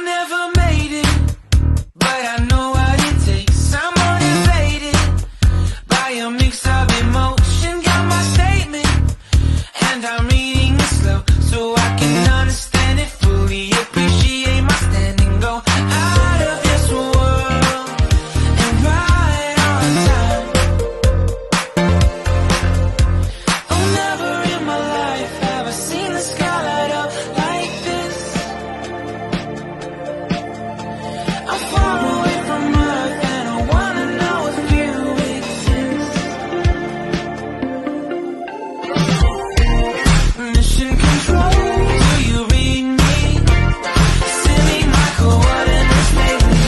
never made it, but I know what it takes. I'm motivated by a mix of emotion. Got my statement, and I'm reading it slow so I can understand it fully. Appreciate my standing, go out of this world and right on time. Oh, never in my life have I seen the sky light up like this. I'm far away from Earth and I wanna know if you exist. Mission control, do you read me? Send me my coordinates lately.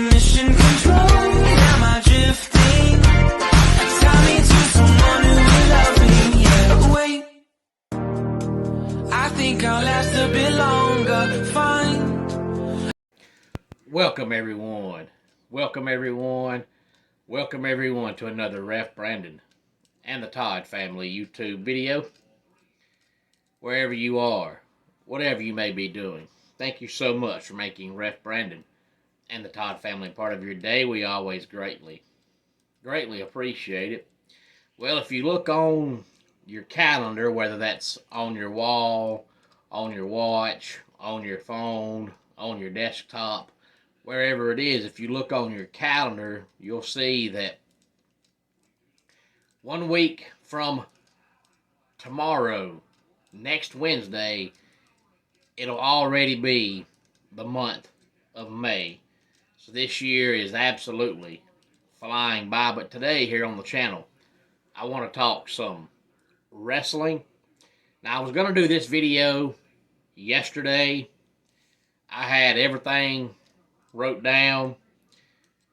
Mission control, am I drifting? Tie me to someone who will love me, yeah. Wait, I think I'll last a bit longer. Fine. Welcome everyone. Welcome everyone. Welcome everyone to another Ref Brandon and the Todd Family YouTube video. Wherever you are, whatever you may be doing, thank you so much for making Ref Brandon and the Todd Family part of your day. We always greatly appreciate it. Well, if you look on your calendar, whether that's on your wall, on your watch, on your phone, on your desktop, wherever it is, if you look on your calendar, you'll see that 1 week from tomorrow, next Wednesday, it'll already be the month of May. So this year is absolutely flying by. But today here on the channel, I want to talk some wrestling. Now, I was going to do this video yesterday. I had everything wrote down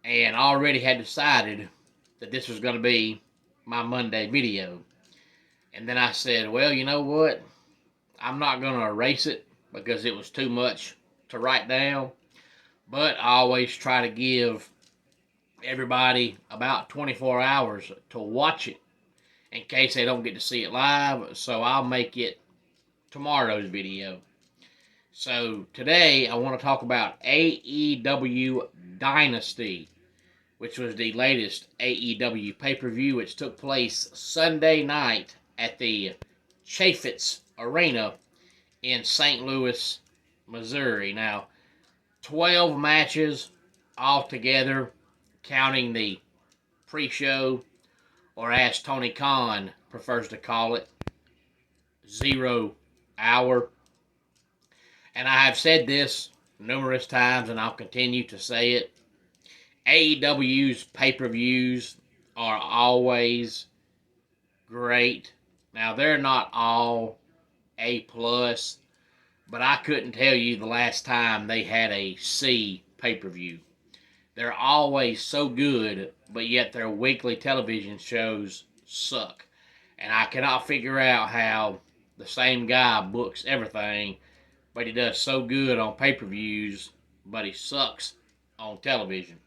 and already had decided that this was going to be my Monday video. And then I said, well, you know what? I'm not going to erase it because it was too much to write down. But I always try to give everybody about 24 hours to watch it in case they don't get to see it live. So I'll make it tomorrow's video. So today I want to talk about AEW Dynasty, which was the latest AEW pay-per-view, which took place Sunday night at the Chaifetz Arena in St. Louis, Missouri. Now, 12 matches altogether, counting the pre-show, or as Tony Khan prefers to call it, 0 hour. And I have said this numerous times, and I'll continue to say it. AEW's pay-per-views are always great. Now, they're not all A+, but I couldn't tell you the last time they had a C pay-per-view. They're always so good, but yet their weekly television shows suck. And I cannot figure out how the same guy books everything, but he does so good on pay-per-views, but he sucks on television.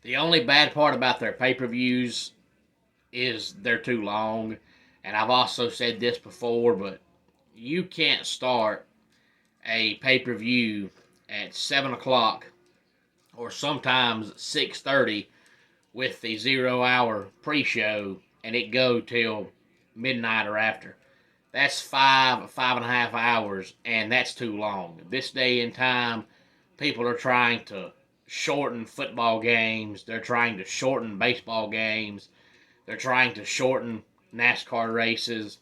The only bad part about their pay-per-views is they're too long. And I've also said this before, but you can't start a pay-per-view at 7 o'clock or sometimes 6:30 with the 0 hour pre-show and it go till midnight or after. That's 5.5 hours, and that's too long. This day and time, people are trying to shorten football games. They're trying to shorten baseball games. They're trying to shorten NASCAR races.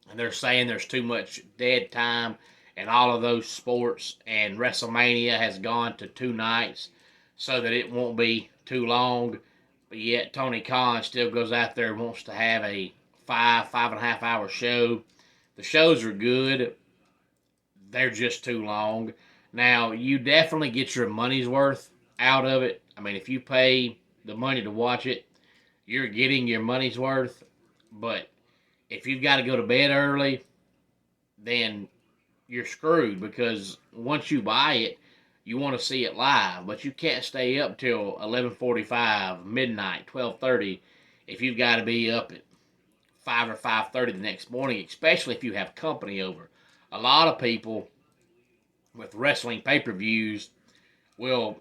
And they're saying there's too much dead time in all of those sports. And WrestleMania has gone to 2 nights so that it won't be too long. But yet Tony Khan still goes out there and wants to have a 5.5 hour show. The shows are good. They're just too long. Now, you definitely get your money's worth out of it. I mean, if you pay the money to watch it, you're getting your money's worth. But if you've got to go to bed early, then you're screwed, because once you buy it, you want to see it live. But you can't stay up till 11:45, midnight, 12:30 if you've got to be up at 5 or 5:30 the next morning, especially if you have company over. A lot of people with wrestling pay-per-views will,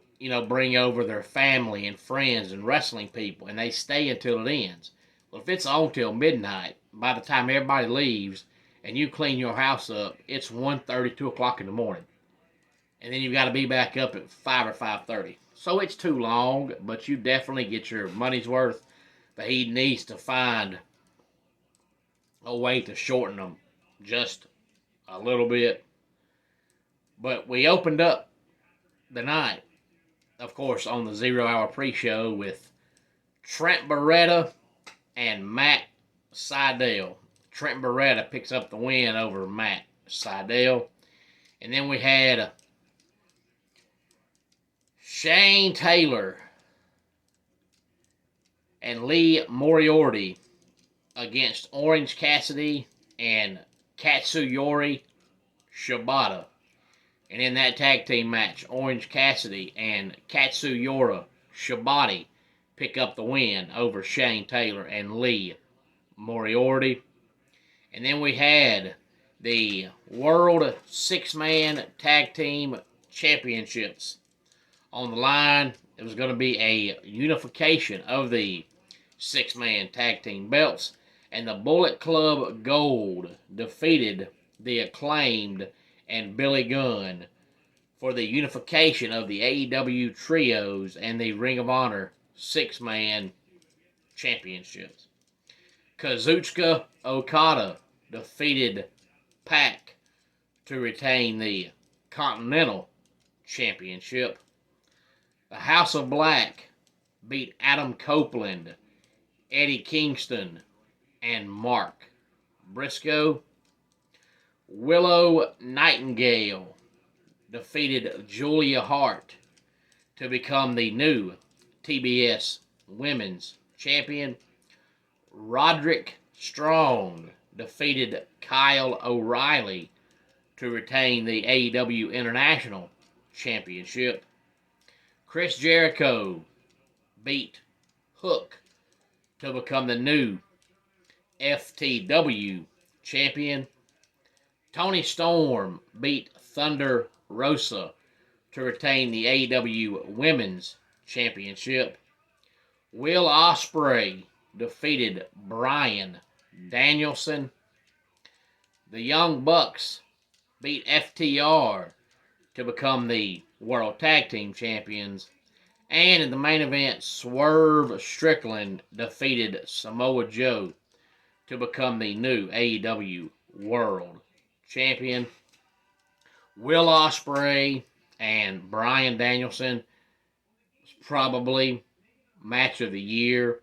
bring over their family and friends and wrestling people, and they stay until it ends. Well, if it's on till midnight, by the time everybody leaves and you clean your house up, it's 1:30, 2 o'clock in the morning. And then you've got to be back up at 5 or 5:30. So it's too long, but you definitely get your money's worth. But he needs to find a way to shorten them just a little bit. But we opened up the night, of course, on the 0 Hour pre-show with Trent Beretta and Matt Sydal. Trent Beretta picks up the win over Matt Sydal. And then we had Shane Taylor and Lee Moriarty against Orange Cassidy and Katsuyori Shibata. And in that tag team match, Orange Cassidy and Katsuyori Shibata pick up the win over Shane Taylor and Lee Moriarty. And then we had the World Six-Man Tag Team Championships on the line. It was going to be a unification of the six-man tag team belts, and the Bullet Club Gold defeated the Acclaimed and Billy Gunn for the unification of the AEW Trios and the Ring of Honor six-man championships. Kazuchika Okada defeated Pac to retain the Continental Championship. The House of Black beat Adam Copeland, Eddie Kingston, and Mark Briscoe. Willow Nightingale defeated Julia Hart to become the new TBS Women's Champion. Roderick Strong defeated Kyle O'Reilly to retain the AEW International Championship. Chris Jericho beat Hook to become the new FTW champion. Tony Storm beat Thunder Rosa to retain the AEW Women's Championship. Will Ospreay defeated Bryan Danielson. The Young Bucks beat FTR to become the World Tag Team Champions. And in the main event, Swerve Strickland defeated Samoa Joe to become the new AEW World Champion. Will Ospreay and Bryan Danielson was probably match of the year.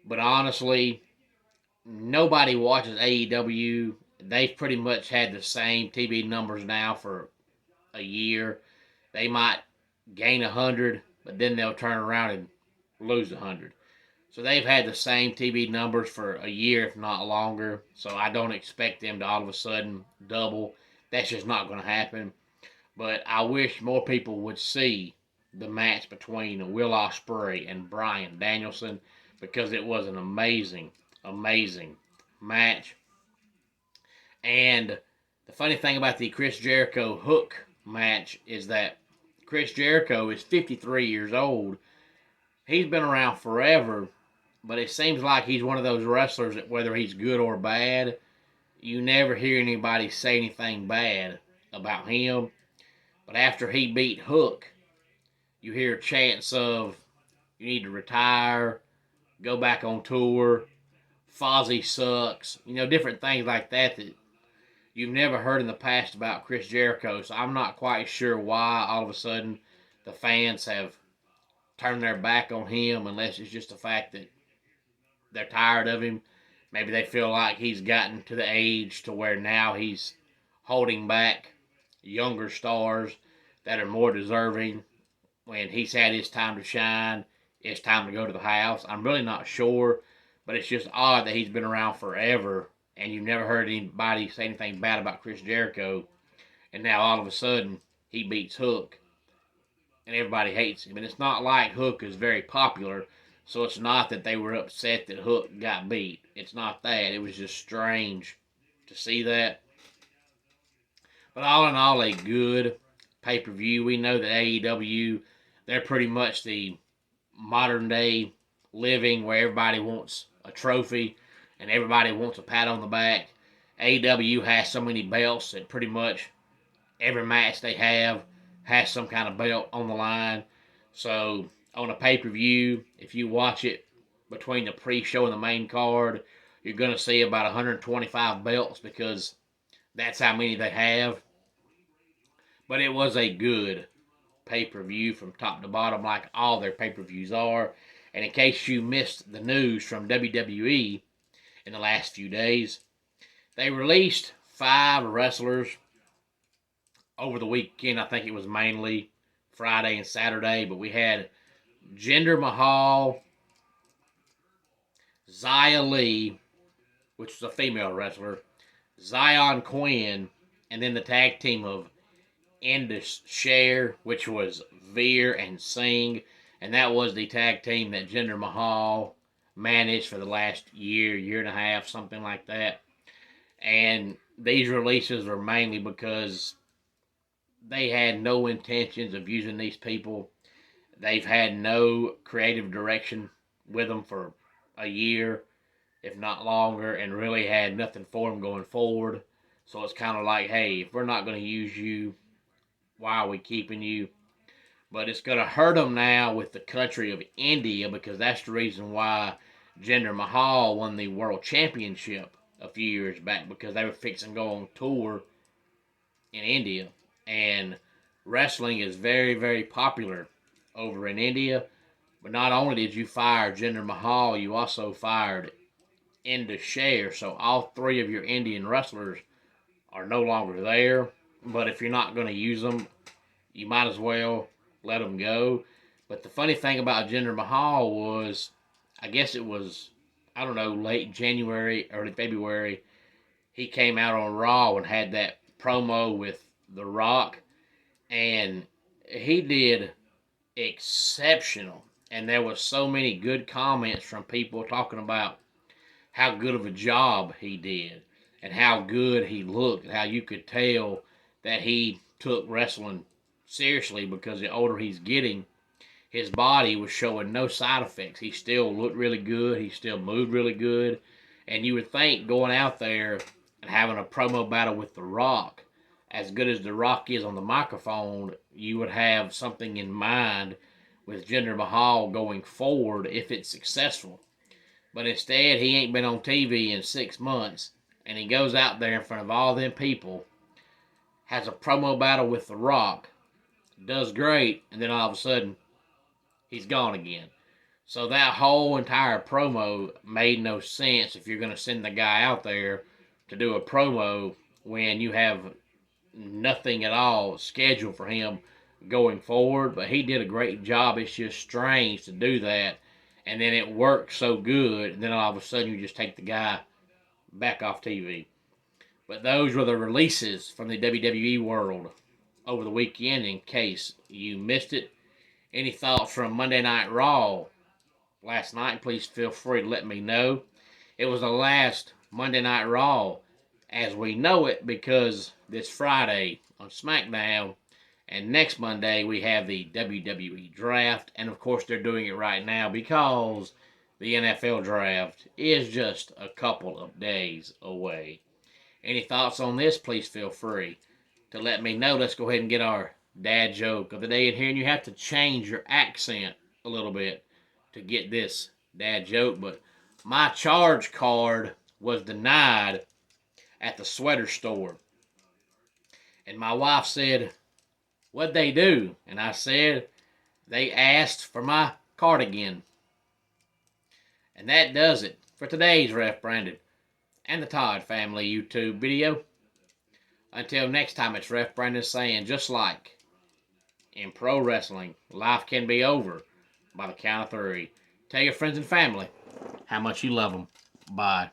But honestly, nobody watches AEW. They've pretty much had the same TV numbers now for a year. They might gain 100, but then they'll turn around and lose 100. So they've had the same TV numbers for a year, if not longer. So I don't expect them to all of a sudden double. That's just not going to happen. But I wish more people would see the match between Will Ospreay and Bryan Danielson, because it was an amazing, amazing match. And the funny thing about the Chris Jericho Hook match is that Chris Jericho is 53 years old. He's been around forever, but it seems like he's one of those wrestlers that whether he's good or bad, you never hear anybody say anything bad about him. But after he beat Hook, you hear chants of, you need to retire, go back on tour, Fozzy sucks, different things like that you've never heard in the past about Chris Jericho. So I'm not quite sure why all of a sudden the fans have turned their back on him, unless it's just the fact that they're tired of him. Maybe they feel like he's gotten to the age to where now he's holding back younger stars that are more deserving. When he's had his time to shine, it's time to go to the house. I'm really not sure, but it's just odd that he's been around forever and you've never heard anybody say anything bad about Chris Jericho, and now all of a sudden he beats Hook and everybody hates him. And it's not like Hook is very popular, so it's not that they were upset that Hook got beat. It's not that. It was just strange to see that. But all in all, a good pay-per-view. We know that AEW, they're pretty much the modern day living where everybody wants a trophy and everybody wants a pat on the back. AEW has so many belts that pretty much every match they have has some kind of belt on the line. So on a pay-per-view, if you watch it between the pre-show and the main card, you're going to see about 125 belts because that's how many they have. But it was a good pay-per-view from top to bottom, like all their pay-per-views are. And in case you missed the news from WWE in the last few days, they released 5 wrestlers over the weekend. I think it was mainly Friday and Saturday, but we had Jinder Mahal, Xia Li, which was a female wrestler, Zion Quinn, and then the tag team of Indus Sher, which was Veer and Singh, and that was the tag team that Jinder Mahal managed for the last year and a half, something like that. And these releases were mainly because they had no intentions of using these people. They've had no creative direction with them for a year, if not longer, and really had nothing for them going forward. So it's kind of like, hey, if we're not going to use you, why are we keeping you? But it's going to hurt them now with the country of India, because that's the reason why Jinder Mahal won the World Championship a few years back, because they were fixing to go on tour in India. And wrestling is very, very popular over in India. But not only did you fire Jinder Mahal, you also fired Indus Sher. So all 3 of your Indian wrestlers are no longer there. But if you're not going to use them, you might as well let them go. But the funny thing about Jinder Mahal was, I guess it was, I don't know, late January, early February, he came out on Raw and had that promo with The Rock, and he did exceptional. And there was so many good comments from people talking about how good of a job he did and how good he looked, how you could tell that he took wrestling seriously, because the older he's getting, his body was showing no side effects. He still looked really good. He still moved really good. And you would think going out there and having a promo battle with The Rock, as good as The Rock is on the microphone, you would have something in mind with Jinder Mahal going forward if it's successful. But instead, he ain't been on TV in 6 months, and he goes out there in front of all them people, has a promo battle with The Rock, does great, and then all of a sudden, he's gone again. So that whole entire promo made no sense if you're going to send the guy out there to do a promo when you have nothing at all scheduled for him going forward. But he did a great job. It's just strange to do that, and then it works so good, and then all of a sudden you just take the guy back off TV. But those were the releases from the WWE world over the weekend, in case you missed it. Any thoughts from Monday Night Raw last night, please feel free to let me know. It was the last Monday Night Raw as we know it, because this Friday on SmackDown and next Monday we have the WWE Draft. And of course they're doing it right now because the NFL Draft is just a couple of days away. Any thoughts on this, please feel free to let me know. Let's go ahead and get our dad joke of the day in here. And you have to change your accent a little bit to get this dad joke. But my charge card was denied at the sweater store. And my wife said, "What'd they do?" And I said, "They asked for my cardigan." And that does it for today's Ref Brandon and the Todd Family YouTube video. Until next time, it's Ref Brandon saying, just like in pro wrestling, life can be over by the count of 3. Tell your friends and family how much you love them. Bye.